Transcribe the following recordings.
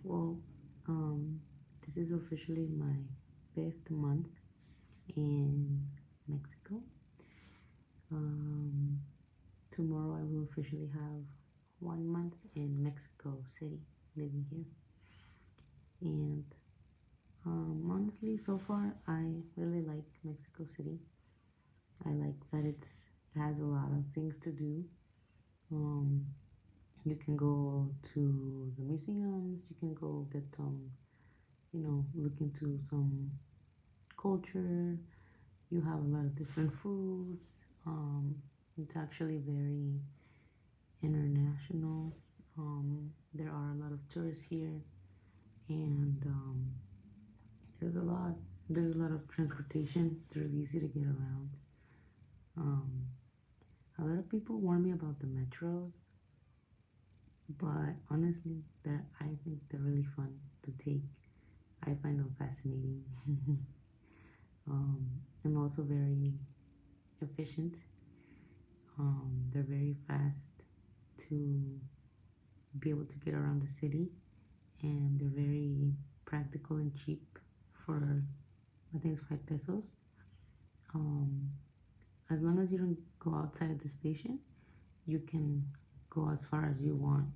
Well, this is officially my 5th month in Mexico. Um, Tomorrow I will officially have 1 month in Mexico City living here. And honestly, so far I really like Mexico City. I like that it has a lot of things to do. Um, you can go to the museums, you can go get some, look into some culture. You have a lot of different foods. It's actually very international. There are a lot of tourists here, and there's a lot. There's a lot of transportation. It's really easy to get around. Um, a lot of people warn me about the metros, but honestly, I think they're really fun to take. I find them fascinating, and also very efficient. They're very fast to be able to get around the city, and they're very practical and cheap for, I think it's 5 pesos. Um, as long as you don't go outside the station, you can go as far as you want,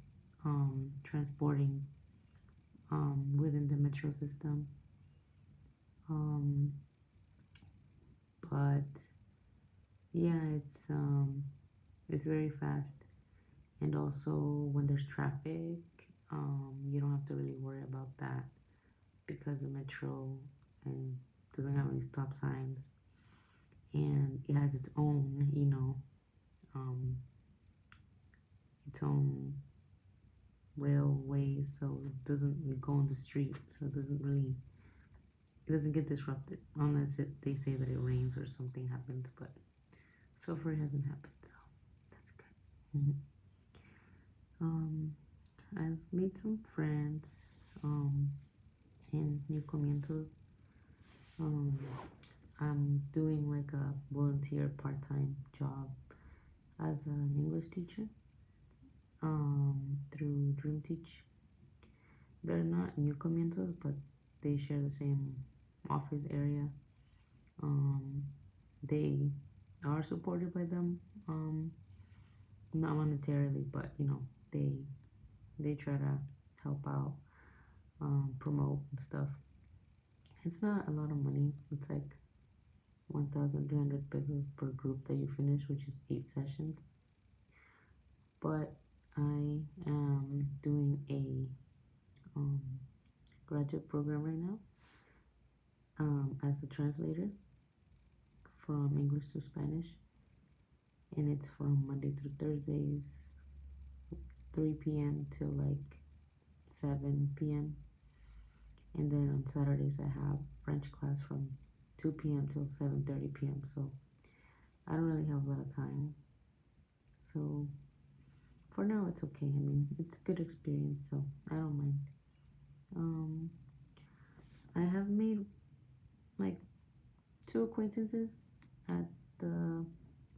transporting within the metro system. Um, but yeah, it's very fast, and also when there's traffic, you don't have to really worry about that because the metro and doesn't have any stop signs, and it has its own railways, so it doesn't go on the street, so it doesn't get disrupted unless they say that it rains or something happens, but so far it hasn't happened, so that's good. I've made some friends in New Comienzos. I'm doing like a volunteer part-time job as an English teacher through Dream Teach. They're not New Comienzos, but they share the same office area. They are supported by them, not monetarily, but they try to help out, promote and stuff. It's not a lot of money. It's like 1,300 pesos per group that you finish, which is 8 sessions. But I am doing a graduate program right now, as a translator from English to Spanish, and it's from Monday through Thursdays, 3 p.m. till like 7 p.m. And then on Saturdays I have French class from 2 p.m. till 7:30 p.m. So I don't really have a lot of time. So for now it's okay. I mean, it's a good experience, so I don't mind. I have made like 2 acquaintances at the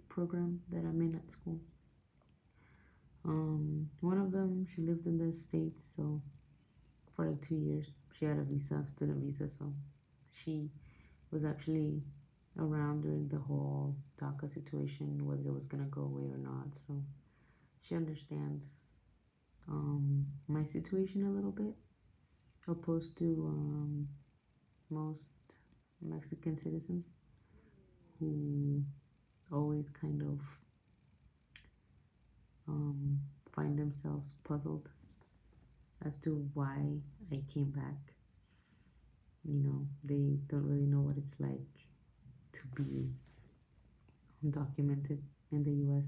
program that I'm in at school. One of them, she lived in the States, so for like 2 years. She had a visa, student visa, so she was actually around during the whole DACA situation, whether it was gonna go away or not. So she understands my situation a little bit, opposed to most Mexican citizens who always kind of find themselves puzzled as to why I came back. They don't really know what it's like to be undocumented in the US.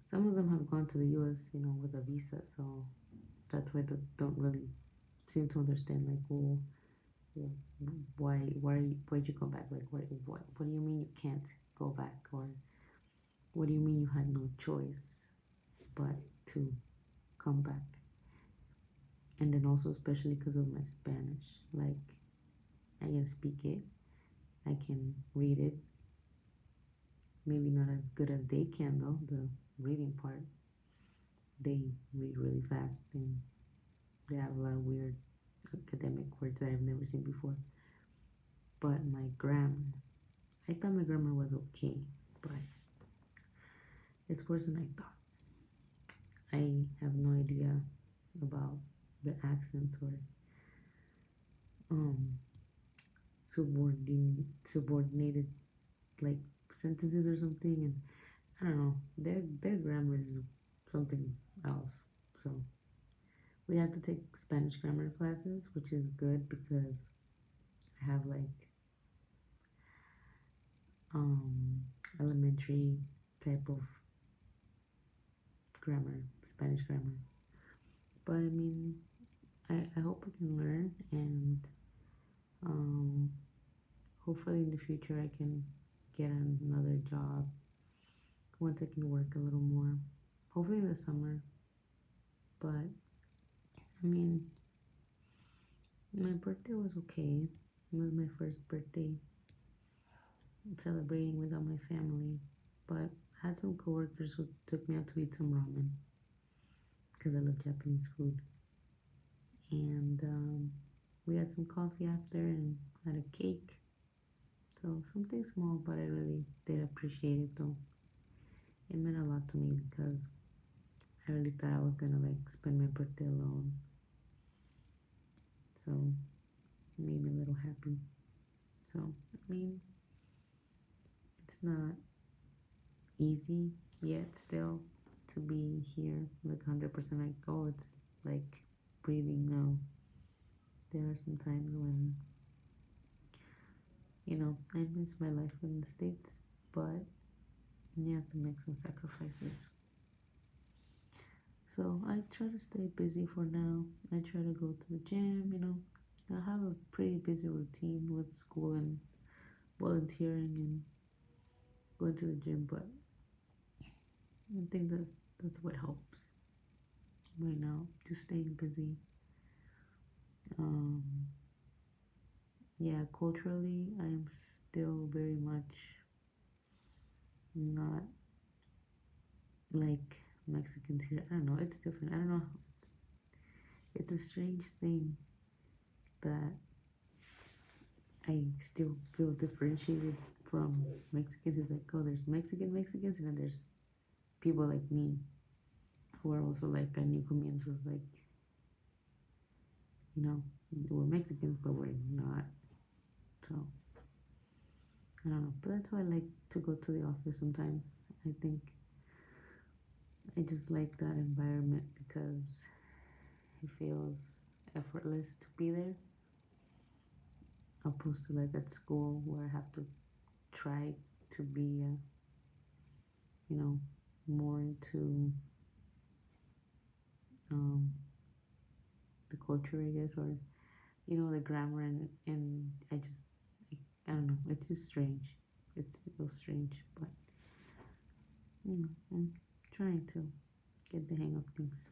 Some of them have gone to the US, with a visa, so that's why they don't really seem to understand, like, well, why'd you come back? Like, what do you mean you can't go back? Or what do you mean you had no choice but to come back? And then also, especially because of my Spanish, like, I can speak it, I can read it. Maybe not as good as they can, though, the reading part. They read really fast, and They have a lot of weird academic words that I've never seen before. But my grammar, I thought my grammar was okay, but it's worse than I thought. I have no idea about the accents or um subordinated like sentences or something, and I don't know. Their grammar is something else. So we have to take Spanish grammar classes, which is good because I have like elementary type of grammar, Spanish grammar. But I mean, I hope I can learn, and um, hopefully in the future I can get another job once I can work a little more. Hopefully in the summer. But I mean, my birthday was okay. It was my first birthday celebrating without my family. But I had some coworkers who took me out to eat some ramen because I love Japanese food. And we had some coffee after and had a cake. So something small, but I really did appreciate it though. It meant a lot to me because I really thought I was gonna like spend my birthday alone. So it made me a little happy. So I mean, it's not easy yet still to be here like 100% like, oh, it's like breathing now. There are some times when, you know, I miss my life in the States, but you have to make some sacrifices. So I try to stay busy for now. I try to go to the gym, you know. I have a pretty busy routine with school and volunteering and going to the gym, but I think that's what helps right now, just staying busy. Um, yeah, culturally, I am still very much not like Mexicans here. I don't know, it's different. I don't know. It's a strange thing that I still feel differentiated from Mexicans. It's like, oh, there's Mexicans, and then there's people like me who are also like new comienzos, like, you know, we're Mexicans, but we're not. So, I don't know. But that's why I like to go to the office sometimes. I think I just like that environment because it feels effortless to be there, opposed to like at school where I have to try to be, you know, more into the culture, I guess, or you know, the grammar, and I don't know, it's just strange. It's so strange, but you know, I'm trying to get the hang of things.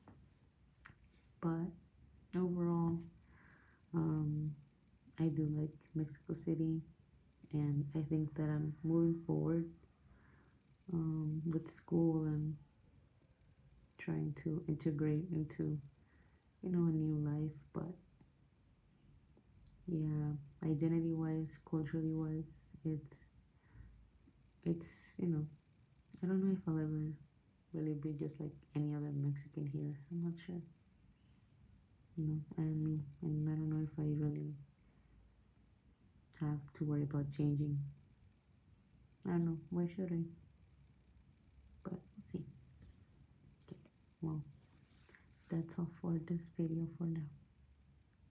But overall, I do like Mexico City, and I think that I'm moving forward with school and trying to integrate into, you know, a new life. But yeah, identity wise, culturally wise, it's you know, I don't know if I'll ever really be just like any other Mexican here. I'm not sure. You know, I am me, and I don't know if I really have to worry about changing. I don't know. Why should I? But we'll see. Okay. Well, that's all for this video for now.